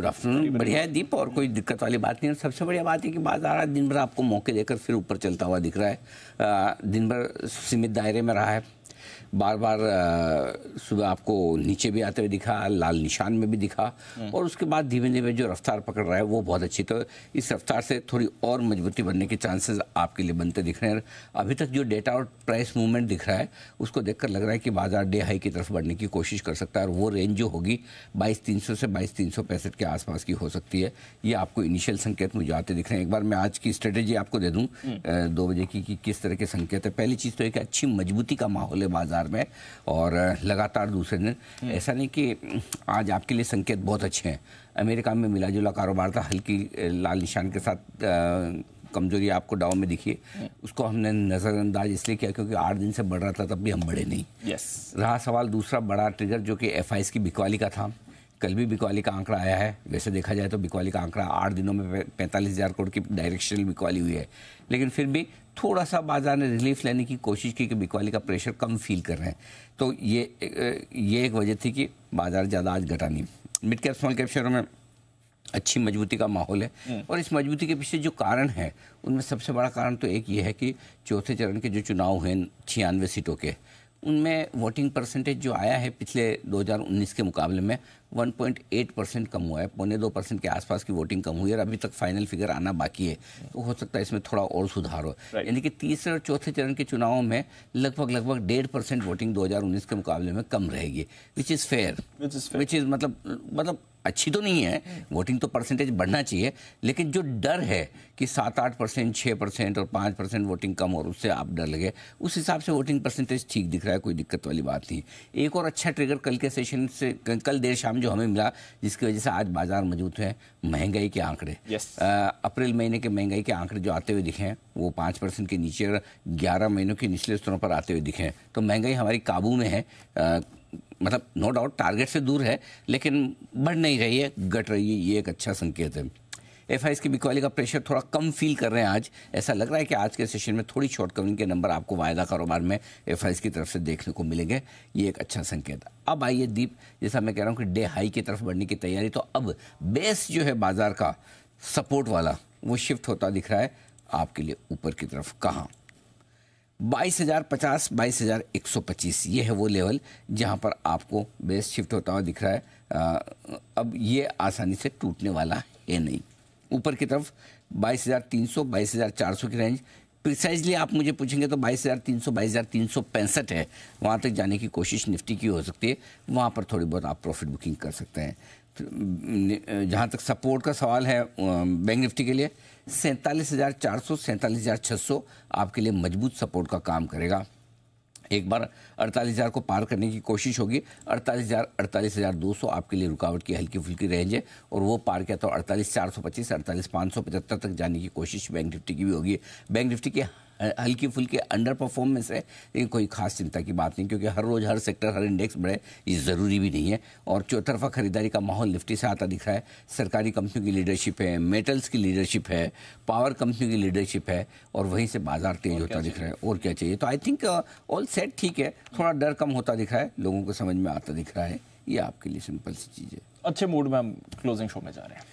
Good afternoon. बढ़िया है दीप, और कोई दिक्कत वाली बात नहीं है। सबसे बढ़िया बात है कि बाजार आज दिन भर आपको मौके देकर फिर ऊपर चलता हुआ दिख रहा है। दिन भर सीमित दायरे में रहा है, बार बार सुबह आपको नीचे भी आते हुए दिखा, लाल निशान में भी दिखा, और उसके बाद धीमे धीमे जो रफ्तार पकड़ रहा है वो बहुत अच्छी। तो इस रफ्तार से थोड़ी और मजबूती बनने के चांसेस आपके लिए बनते दिख रहे हैं। अभी तक जो डेटा और प्राइस मूवमेंट दिख रहा है उसको देखकर लग रहा है कि बाजार डे हाई की तरफ बढ़ने की कोशिश कर सकता है, और वो रेंज जो होगी 22,300 से 22,365 के आसपास की हो सकती है। ये आपको इनिशियल संकेत मुझे आते दिख रहे हैं। एक बार मैं आज की स्ट्रेटेजी आपको दे दूँ 2 बजे की कि किस तरह के संकेत है। पहली चीज़ तो एक अच्छी मजबूती का माहौल है बाजार में, और लगातार दूसरे दिन ऐसा नहीं कि आज आपके लिए संकेत बहुत अच्छे हैं। अमेरिका में मिला जुला कारोबार था, हल्की लाल निशान के साथ कमजोरी आपको डाउ में दिखी। उसको हमने नज़रअंदाज इसलिए किया क्योंकि 8 दिन से बढ़ रहा था, तब भी हम बढ़े नहीं। रहा सवाल दूसरा बड़ा ट्रिगर जो कि FIs की बिकवाली का था। कल भी बिकवाली का आंकड़ा आया है। वैसे देखा जाए तो बिकवाली का आंकड़ा 8 दिनों में 45,000 करोड़ की डायरेक्शनल बिकवाली हुई है, लेकिन फिर भी थोड़ा सा बाजार ने रिलीफ लेने की कोशिश की कि बिकवाली का प्रेशर कम फील कर रहे हैं। तो ये एक वजह थी कि बाजार ज़्यादा आज घटा नहीं। मिड कैप स्मॉल कैप शेयरों में अच्छी मजबूती का माहौल है, और इस मजबूती के पीछे जो कारण है उनमें सबसे बड़ा कारण तो एक ये है कि चौथे चरण के जो चुनाव हुए 96 सीटों के, उनमें वोटिंग परसेंटेज जो आया है पिछले 2019 के मुकाबले में 1.8% कम हुआ है। 0.25% के आसपास की वोटिंग कम हुई है, और अभी तक फाइनल फिगर आना बाकी है। तो हो सकता है इसमें थोड़ा और सुधार हो। यानी कि तीसरे और चौथे चरण के चुनावों में लगभग 1.5% वोटिंग 2019 के मुकाबले में कम रहेगी, which is fair, which is मतलब अच्छी तो नहीं है। वोटिंग तो परसेंटेज बढ़ना चाहिए, लेकिन जो डर है कि 7-8%, 6% और 5% वोटिंग कम, और उससे आप डर लगे, उस हिसाब से वोटिंग परसेंटेज ठीक दिख रहा है, कोई दिक्कत वाली बात नहीं। एक और अच्छा ट्रिगर कल के सेशन से, कल देर शाम जो हमें मिला, जिसकी वजह से आज बाजार मौजूद है, महंगाई के आंकड़े। अप्रैल महीने के महंगाई के आंकड़े जो आते हुए दिखे हैं वो 5% के नीचे, 11 महीनों के निचले स्तरों पर आते हुए दिखे हैं। तो महंगाई हमारी काबू में है, मतलब नो डाउट टारगेट से दूर है, लेकिन बढ़ नहीं रही है, घट रही है। ये एक अच्छा संकेत है। FIs की बिकवाली का प्रेशर थोड़ा कम फील कर रहे हैं आज। ऐसा लग रहा है कि आज के सेशन में थोड़ी शॉर्ट कवरिंग के नंबर आपको वायदा कारोबार में FIs की तरफ से देखने को मिलेंगे। ये एक अच्छा संकेत। अब आइए दीप, जैसा मैं कह रहा हूँ कि डे हाई की तरफ बढ़ने की तैयारी, तो अब बेस जो है बाजार का सपोर्ट वाला, वो शिफ्ट होता दिख रहा है आपके लिए ऊपर की तरफ। कहाँ? 22,050, 22,125, ये है वो लेवल जहां पर आपको बेस शिफ्ट होता हुआ दिख रहा है। अब ये आसानी से टूटने वाला है नहीं। ऊपर की तरफ 22,300, 22,400 की रेंज, प्रिसाइजली आप मुझे पूछेंगे तो 22,300, 22,365 है। वहाँ तक जाने की कोशिश निफ्टी की हो सकती है, वहाँ पर थोड़ी बहुत आप प्रॉफिट बुकिंग कर सकते हैं। जहाँ तक सपोर्ट का सवाल है बैंक निफ्टी के लिए 47,400, 47,600 आपके लिए मजबूत सपोर्ट का काम करेगा। एक बार 48,000 को पार करने की कोशिश होगी। 48,000, 48,200 आपके लिए रुकावट की हल्की फुल्की रेंज है, और वो पार किया तो 48,425, 48,575 तक जाने की कोशिश बैंक निफ्टी की भी होगी। बैंक निफ्टी के हल्की फुल्की अंडर परफॉर्मेंस है, लेकिन कोई खास चिंता की बात नहीं, क्योंकि हर रोज़ हर सेक्टर हर इंडेक्स बढ़े ये ज़रूरी भी नहीं है। और चौतरफा खरीदारी का माहौल निफ्टी से आता दिख रहा है। सरकारी कंपनियों की लीडरशिप है, मेटल्स की लीडरशिप है, पावर कंपनियों की लीडरशिप है, और वहीं से बाजार तेज होता दिख रहा है। और क्या चाहिए? तो आई थिंक ऑल सेट ठीक है। थोड़ा डर कम होता दिख रहा है, लोगों को समझ में आता दिख रहा है। ये आपके लिए सिंपल सी चीज़ है। अच्छे मूड में हम क्लोजिंग शो में जा रहे हैं।